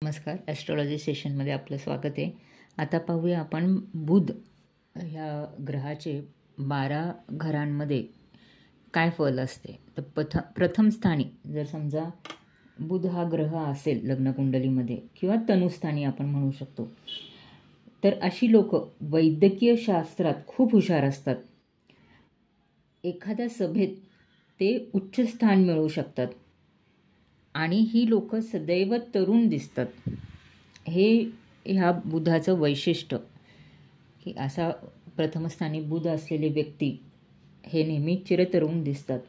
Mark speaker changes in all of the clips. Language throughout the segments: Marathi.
Speaker 1: नमस्कार, ॲस्ट्रॉलॉजी सेशनमध्ये आपलं स्वागत आहे. आता पाहूया आपण बुध ह्या ग्रहाचे 12 घरांमध्ये काय फल असते. तर प्रथम स्थानी जर समजा बुध हा ग्रह असेल लग्नकुंडलीमध्ये किंवा तनुस्थानी आपण म्हणू शकतो, तर अशी लोक वैद्यकीय शास्त्रात खूप हुशार असतात. एखाद्या सभेत ते उच्च स्थान मिळवू शकतात आणि ही लोक सदैव तरुण दिसतात. हे ह्या बुधाचं वैशिष्ट्य की असा प्रथमस्थानी बुध असलेले व्यक्ती हे नेहमी चिरतरुण दिसतात.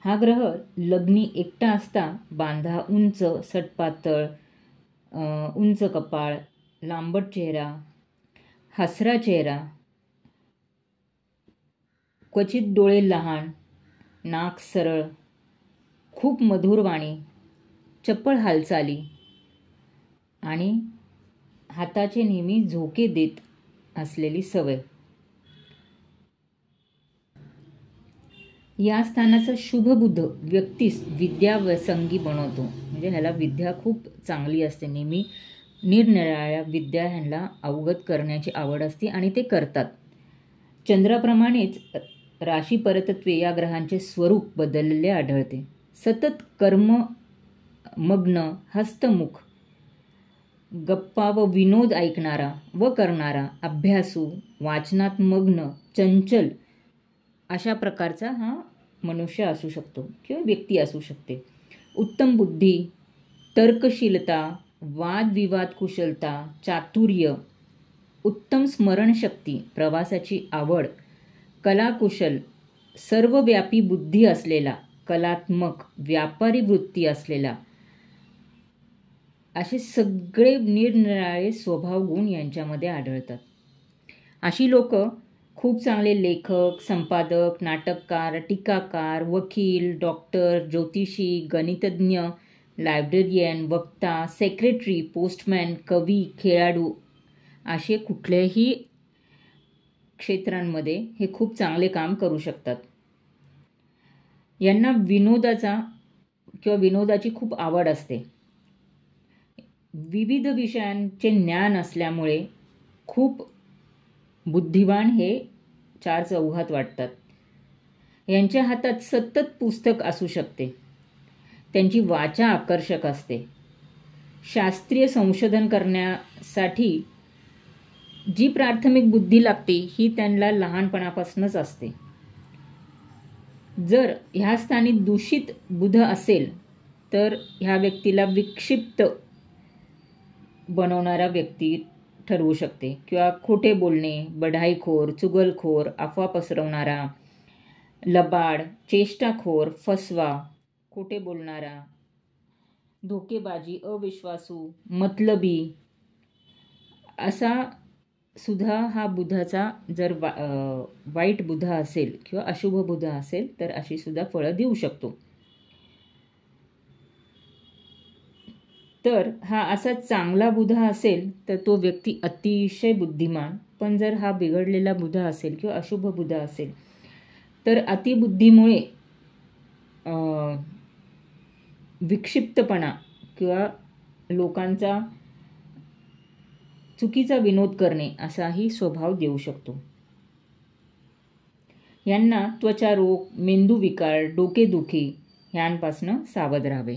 Speaker 1: हा ग्रह लग्नी एकटा असता बांधा उंच, सटपातळ, उंच कपाळ, लांबट चेहरा, हसरा चेहरा, क्वचित डोळे लहान, नाक सरळ, खूप मधुर वाणी, चपळ हालचाली आणि हाताचे नेहमी झोके देत असलेली सवय. या स्थानाचा शुभ बुध व्यक्तीस विद्याव्यसंगी बनवतो. म्हणजे ह्याला विद्या खूप चांगली असते. नेहमी निरनिराळ्या विद्या ह्यांना अवगत करण्याची आवड असते आणि ते करतात. चंद्राप्रमाणेच राशी परतत्वे या ग्रहांचे स्वरूप बदललेले आढळते. सतत कर्म मग्न, हस्तमुख, गप्पा व विनोद ऐकणारा व करणारा, अभ्यासू, वाचनात मग्न, चंचल अशा प्रकारचा हा मनुष्य असू शकतो किंवा व्यक्ती असू शकते. उत्तम बुद्धी, तर्कशीलता, वादविवाद कुशलता, चातुर्य, उत्तम स्मरणशक्ती, प्रवासाची आवड, कलाकुशल, सर्वव्यापी बुद्धी असलेला, कलात्मक, व्यापारी वृत्ती असलेला, असे सगळे निरनिराळे स्वभाव गुण यांच्यामध्ये आढळतात. अशी लोक खूप चांगले लेखक, संपादक, नाटककार, टीकाकार, वकील, डॉक्टर, ज्योतिषी, गणितज्ञ, लायब्ररियन, वक्ता, सेक्रेटरी, पोस्टमॅन, कवी, खेळाडू असे कुठल्याही क्षेत्रांमध्ये हे खूप चांगले काम करू शकतात. यांना विनोदाची खूप आवड असते. विविध विषयांचे ज्ञान असल्यामुळे खूप बुद्धिवान हे चार चौघात वाटतात. यांच्या हातात सतत पुस्तक असू शकते. त्यांची वाचा आकर्षक असते. शास्त्रीय संशोधन करण्यासाठी जी प्राथमिक बुद्धी लागते ही त्यांना लहानपणापासूनच असते. जर ह्या स्थानी दूषित बुध असेल तर ह्या व्यक्तीला विक्षिप्त बनवणारा व्यक्ती ठरवू शकते किंवा खोटे बोलणे, बढाईखोर, चुगलखोर, अफवा पसरवणारा, लबाड, चेष्टाखोर, फसवा, खोटे बोलणारा, धोकेबाजी, अविश्वासू, मतलबी असा सुद्धा हा बुधाचा जर वाईट बुध असेल किंवा अशुभ बुध असेल तर अशी सुद्धा फळं देऊ शकतो. तर हा असा चांगला बुध असेल तर तो व्यक्ती अतिशय बुद्धिमान. पण जर हा बिघडलेला बुध असेल किंवा अशुभ बुध असेल तर अतिबुद्धीमुळे विक्षिप्तपणा किंवा लोकांचा चुकीचा विनोद करणे असाही स्वभाव देऊ शकतो. यांना त्वचारोग, मेंदूविकार, डोकेदुखी ह्यांपासून सावध राहावे.